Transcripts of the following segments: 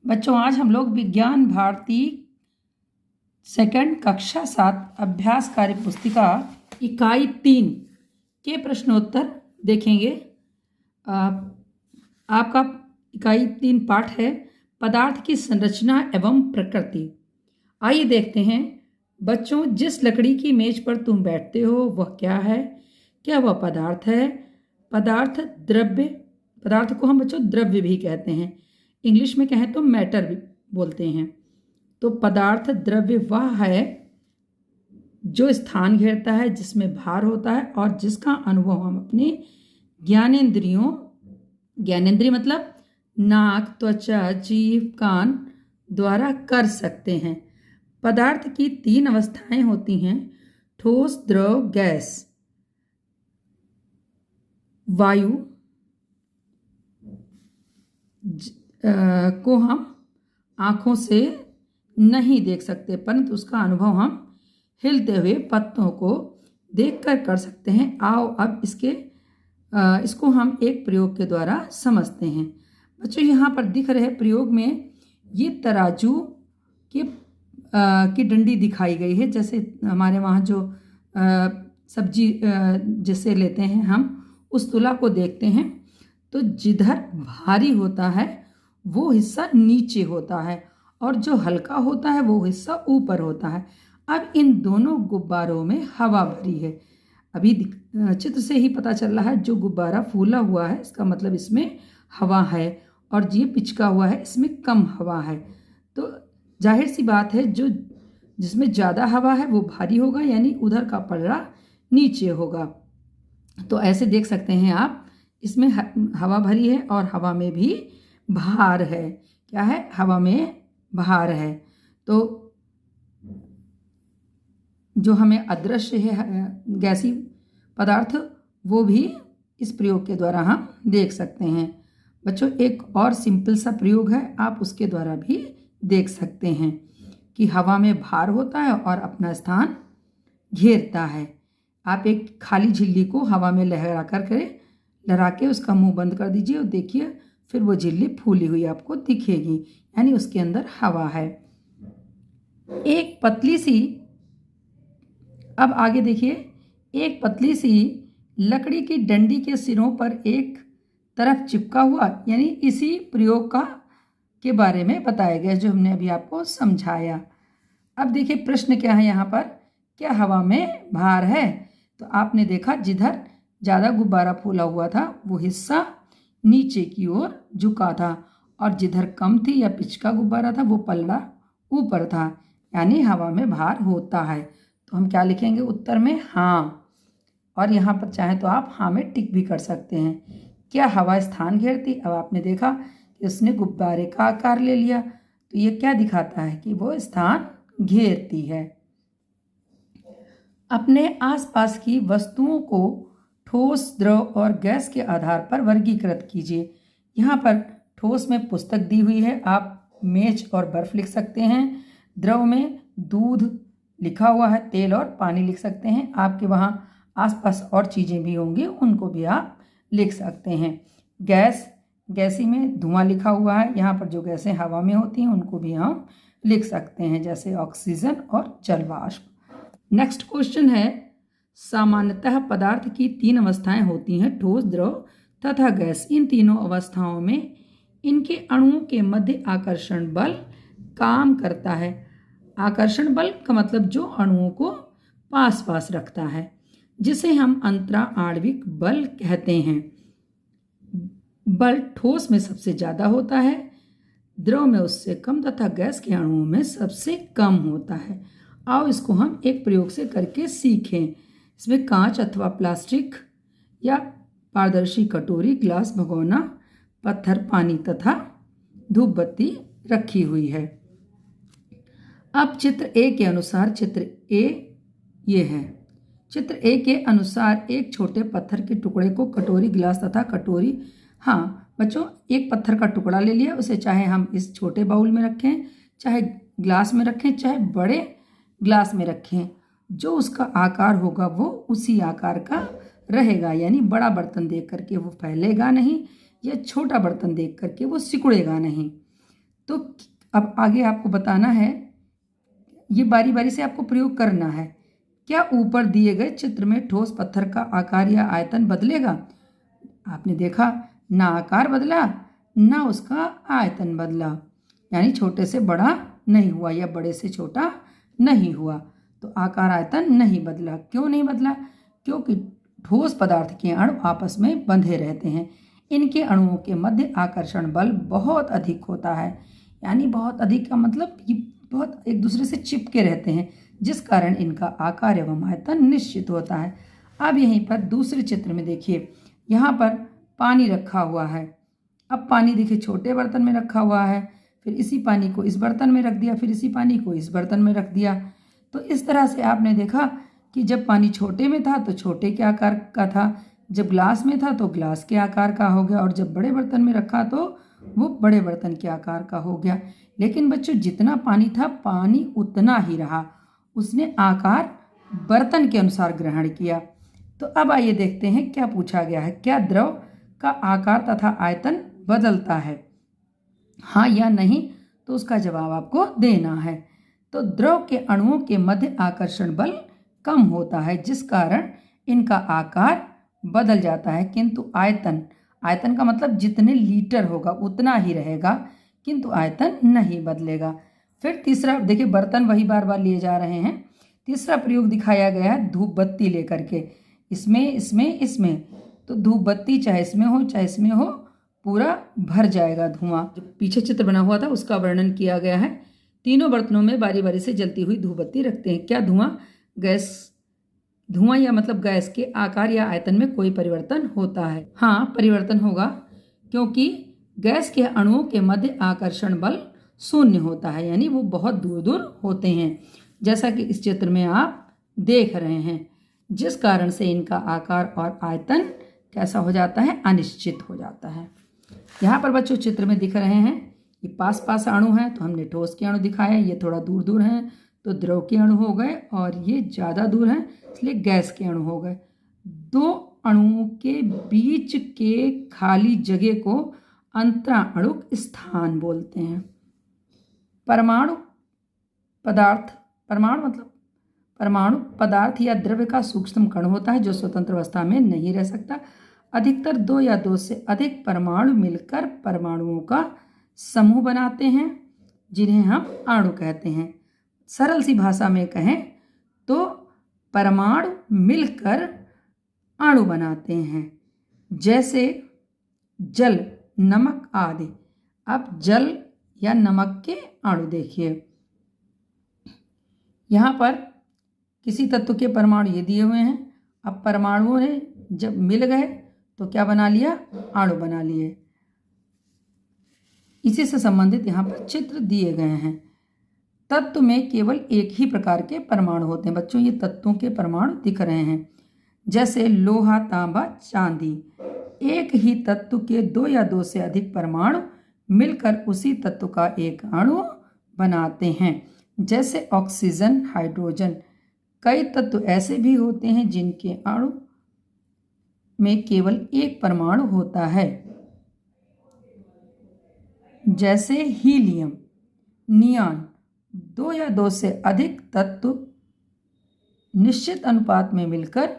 बच्चों, आज हम लोग विज्ञान भारती सेकंड कक्षा 7 अभ्यास कार्य पुस्तिका इकाई 3 के प्रश्नोत्तर देखेंगे। आपका इकाई 3 पाठ है पदार्थ की संरचना एवं प्रकृति। आइए देखते हैं। बच्चों, जिस लकड़ी की मेज पर तुम बैठते हो वह क्या है? क्या वह पदार्थ है? पदार्थ को हम बच्चों द्रव्य भी कहते हैं, इंग्लिश में कहें तो मैटर भी बोलते हैं। तो पदार्थ द्रव्य वह है जो स्थान घेरता है, जिसमें भार होता है और जिसका अनुभव हम अपने ज्ञानेंद्रिय मतलब नाक, त्वचा, जीभ, कान द्वारा कर सकते हैं। पदार्थ की 3 अवस्थाएं होती हैं: ठोस, द्रव, गैस। वायु को हम आँखों से नहीं देख सकते, परंतु उसका अनुभव हम हिलते हुए पत्तों को देखकर कर सकते हैं। आओ अब इसको हम एक प्रयोग के द्वारा समझते हैं। बच्चों, यहाँ पर दिख रहे प्रयोग में ये तराजू की डंडी दिखाई गई है। जैसे हमारे वहाँ जो सब्जी जिसे लेते हैं हम, उस तुला को देखते हैं तो जिधर भारी होता है वो हिस्सा नीचे होता है और जो हल्का होता है वो हिस्सा ऊपर होता है। अब इन दोनों गुब्बारों में हवा भरी है। अभी चित्र से ही पता चल रहा है, जो गुब्बारा फूला हुआ है इसका मतलब इसमें हवा है, और ये पिचका हुआ है इसमें कम हवा है। तो जाहिर सी बात है, जो जिसमें ज़्यादा हवा है वो भारी होगा, यानी उधर का पलड़ा नीचे होगा। तो ऐसे देख सकते हैं आप, इसमें हवा भरी है और हवा में भी भार है। क्या है? हवा में भार है। तो जो हमें अदृश्य है गैसी पदार्थ, वो भी इस प्रयोग के द्वारा हम देख सकते हैं। बच्चों, एक और सिंपल सा प्रयोग है, आप उसके द्वारा भी देख सकते हैं कि हवा में भार होता है और अपना स्थान घेरता है। आप एक खाली झिल्ली को हवा में लहरा के उसका मुंह बंद कर दीजिए और देखिए, फिर वो झिल्ली फूली हुई आपको दिखेगी, यानी उसके अंदर हवा है। एक पतली सी, अब आगे देखिए, एक पतली सी लकड़ी की डंडी के सिरों पर एक तरफ चिपका हुआ, यानी इसी प्रयोग के बारे में बताया गया जो हमने अभी आपको समझाया। अब देखिए प्रश्न क्या है यहाँ पर, क्या हवा में भार है? तो आपने देखा जिधर ज़्यादा गुब्बारा फूला हुआ था वो हिस्सा नीचे की ओर झुका था, और जिधर कम थी या पिचका गुब्बारा था वो पल्ला ऊपर था, यानी हवा में भार होता है। तो हम क्या लिखेंगे उत्तर में? हाँ। और यहाँ पर चाहे तो आप हाँ में टिक भी कर सकते हैं। क्या हवा स्थान घेरती? अब आपने देखा कि उसने गुब्बारे का आकार ले लिया, तो ये क्या दिखाता है कि वो स्थान घेरती है। अपने आसपास की वस्तुओं को ठोस, द्रव और गैस के आधार पर वर्गीकृत कीजिए। यहाँ पर ठोस में पुस्तक दी हुई है, आप मेज और बर्फ लिख सकते हैं। द्रव में दूध लिखा हुआ है, तेल और पानी लिख सकते हैं। आपके वहाँ आसपास और चीज़ें भी होंगी, उनको भी आप लिख सकते हैं। गैसी में धुआं लिखा हुआ है, यहाँ पर जो गैसें हवा में होती हैं उनको भी हम लिख सकते हैं, जैसे ऑक्सीजन और जल वाष्प। नेक्स्ट क्वेश्चन है, सामान्यतः पदार्थ की 3 अवस्थाएं होती हैं: ठोस, द्रव तथा गैस। इन तीनों अवस्थाओं में इनके अणुओं के मध्य आकर्षण बल काम करता है। आकर्षण बल का मतलब जो अणुओं को पास पास रखता है, जिसे हम अंतरा आणविक बल कहते हैं। बल ठोस में सबसे ज़्यादा होता है, द्रव में उससे कम तथा गैस के अणुओं में सबसे कम होता है। आओ इसको हम एक प्रयोग से करके सीखें। इसमें कांच अथवा प्लास्टिक या पारदर्शी कटोरी, ग्लास, भगोना, पत्थर, पानी तथा धूप बत्ती रखी हुई है। अब चित्र ए के अनुसार, चित्र ए ये है। चित्र ए के अनुसार एक छोटे पत्थर के टुकड़े को कटोरी, गिलास तथा कटोरी, हाँ बच्चों, एक पत्थर का टुकड़ा ले लिया, उसे चाहे हम इस छोटे बाउल में रखें, चाहे ग्लास में रखें, चाहे बड़े ग्लास में रखें, जो उसका आकार होगा वो उसी आकार का रहेगा। यानी बड़ा बर्तन देख करके वो फैलेगा नहीं, या छोटा बर्तन देख करके वो सिकुड़ेगा नहीं। तो अब आगे आपको बताना है, ये बारी बारी से आपको प्रयोग करना है। क्या ऊपर दिए गए चित्र में ठोस पत्थर का आकार या आयतन बदलेगा? आपने देखा ना आकार बदला ना उसका आयतन बदला, यानी छोटे से बड़ा नहीं हुआ या बड़े से छोटा नहीं हुआ। तो आकार आयतन नहीं बदला। क्यों नहीं बदला? क्योंकि ठोस पदार्थ के अणु आपस में बंधे रहते हैं। इनके अणुओं के मध्य आकर्षण बल बहुत अधिक होता है, यानी बहुत अधिक का मतलब ये बहुत एक दूसरे से चिपके रहते हैं, जिस कारण इनका आकार एवं आयतन निश्चित होता है। अब यहीं पर दूसरे चित्र में देखिए, यहाँ पर पानी रखा हुआ है। अब पानी देखिए छोटे बर्तन में रखा हुआ है, फिर इसी पानी को इस बर्तन में रख दिया, फिर इसी पानी को इस बर्तन में रख दिया। तो इस तरह से आपने देखा कि जब पानी छोटे में था तो छोटे के आकार का था, जब ग्लास में था तो ग्लास के आकार का हो गया, और जब बड़े बर्तन में रखा तो वो बड़े बर्तन के आकार का हो गया। लेकिन बच्चों जितना पानी था पानी उतना ही रहा, उसने आकार बर्तन के अनुसार ग्रहण किया। तो अब आइए देखते हैं क्या पूछा गया है। क्या द्रव का आकार तथा आयतन बदलता है? हाँ या नहीं, तो उसका जवाब आपको देना है। तो द्रव के अणुओं के मध्य आकर्षण बल कम होता है, जिस कारण इनका आकार बदल जाता है, किंतु आयतन का मतलब जितने लीटर होगा उतना ही रहेगा, किंतु आयतन नहीं बदलेगा। फिर तीसरा देखिए, बर्तन वही बार बार लिए जा रहे हैं। तीसरा प्रयोग दिखाया गया है धूप बत्ती लेकर के, इसमें तो धूप बत्ती चाहे इसमें हो चाहे इसमें हो, पूरा भर जाएगा धुआं। जो पीछे चित्र बना हुआ था उसका वर्णन किया गया है। तीनों बर्तनों में बारी बारी से जलती हुई धूप बत्ती रखते हैं। क्या धुआं या मतलब गैस के आकार या आयतन में कोई परिवर्तन होता है? हाँ, परिवर्तन होगा, क्योंकि गैस के अणुओं के मध्य आकर्षण बल शून्य होता है, यानी वो बहुत दूर दूर होते हैं, जैसा कि इस चित्र में आप देख रहे हैं, जिस कारण से इनका आकार और आयतन कैसा हो जाता है? अनिश्चित हो जाता है। यहाँ पर बच्चों चित्र में दिख रहे हैं, ये पास पास अणु हैं तो हमने ठोस के अणु दिखाए, ये थोड़ा दूर दूर हैं तो द्रव के अणु हो गए, और ये ज़्यादा दूर हैं इसलिए गैस के अणु हो गए। दो अणुओं के बीच के खाली जगह को अंतराणुक स्थान बोलते हैं। परमाणु पदार्थ या द्रव्य का सूक्ष्म कण होता है जो स्वतंत्र अवस्था में नहीं रह सकता। अधिकतर दो या दो से अधिक परमाणु मिलकर परमाणुओं का समूह बनाते हैं, जिन्हें हम अणु कहते हैं। सरल सी भाषा में कहें तो परमाणु मिलकर अणु बनाते हैं, जैसे जल, नमक आदि। अब जल या नमक के अणु देखिए, यहाँ पर किसी तत्व के परमाणु ये दिए हुए हैं। अब परमाणुओं ने जब मिल गए तो क्या बना लिया? अणु बना लिए। इसी से संबंधित यहाँ पर चित्र दिए गए हैं। तत्व में केवल एक ही प्रकार के परमाणु होते हैं। बच्चों ये तत्वों के परमाणु दिख रहे हैं, जैसे लोहा, तांबा, चांदी। एक ही तत्व के दो या दो से अधिक परमाणु मिलकर उसी तत्व का एक अणु बनाते हैं, जैसे ऑक्सीजन, हाइड्रोजन। कई तत्व ऐसे भी होते हैं जिनके अणु में केवल एक परमाणु होता है, जैसे हीलियम, नियॉन। दो या दो से अधिक तत्व निश्चित अनुपात में मिलकर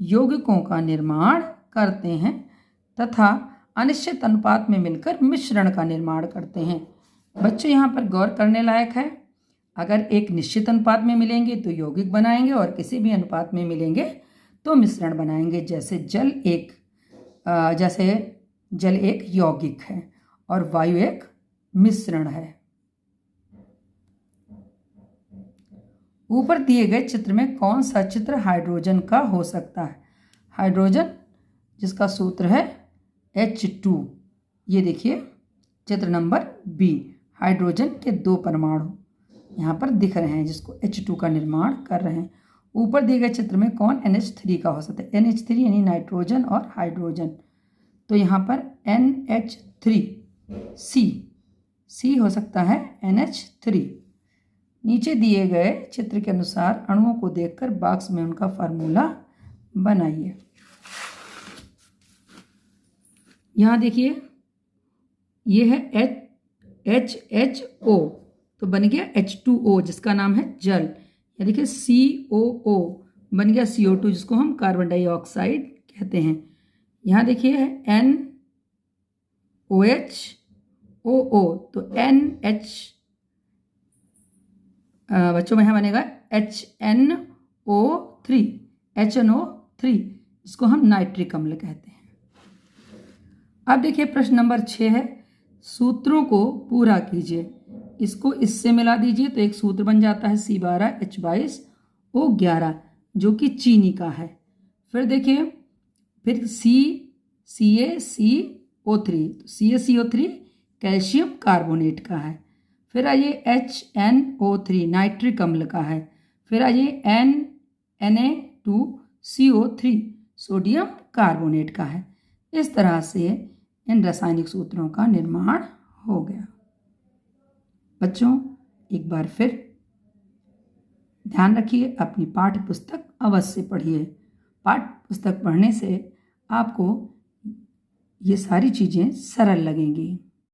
यौगिकों का निर्माण करते हैं तथा अनिश्चित अनुपात में मिलकर मिश्रण का निर्माण करते हैं। बच्चों यहाँ पर गौर करने लायक है, अगर एक निश्चित अनुपात में मिलेंगे तो यौगिक बनाएंगे और किसी भी अनुपात में मिलेंगे तो मिश्रण बनाएंगे। जैसे जल एक यौगिक है और वायु एक मिश्रण है। ऊपर दिए गए चित्र में कौन सा चित्र हाइड्रोजन का हो सकता है? हाइड्रोजन जिसका सूत्र है H2, ये देखिए चित्र नंबर बी। हाइड्रोजन के दो परमाणु यहाँ पर दिख रहे हैं जिसको H2 का निर्माण कर रहे हैं। ऊपर दिए गए चित्र में कौन NH3 का हो सकता है? NH3 यानी नाइट्रोजन और हाइड्रोजन, तो यहाँ पर NH3 C हो सकता है NH3। नीचे दिए गए चित्र के अनुसार अणुओं को देखकर बॉक्स में उनका फार्मूला बनाइए। यहाँ देखिए, ये है HHO तो बन गया H2O जिसका नाम है जल। या देखिए COO बन गया CO2 जिसको हम कार्बन डाइऑक्साइड कहते हैं। यहाँ देखिए NOHOO तो NH बच्चों में यहाँ बनेगा HNO3 जिसको हम नाइट्रिक अम्ल कहते हैं। अब देखिए प्रश्न नंबर 6 है, सूत्रों को पूरा कीजिए। इसको इससे मिला दीजिए तो एक सूत्र बन जाता है C12H22O11 जो कि चीनी का है। फिर देखिए फिर CaCO3 तो CaCO3 कैल्शियम कार्बोनेट का है। फिर आइए HNO3 नाइट्रिक अम्ल का है। फिर आइए Na2CO3 सोडियम कार्बोनेट का है। इस तरह से इन रासायनिक सूत्रों का निर्माण हो गया। बच्चों एक बार फिर ध्यान रखिए, अपनी पाठ्य पुस्तक अवश्य पढ़िए। पाठ्य पुस्तक पढ़ने से आपको ये सारी चीज़ें सरल लगेंगी।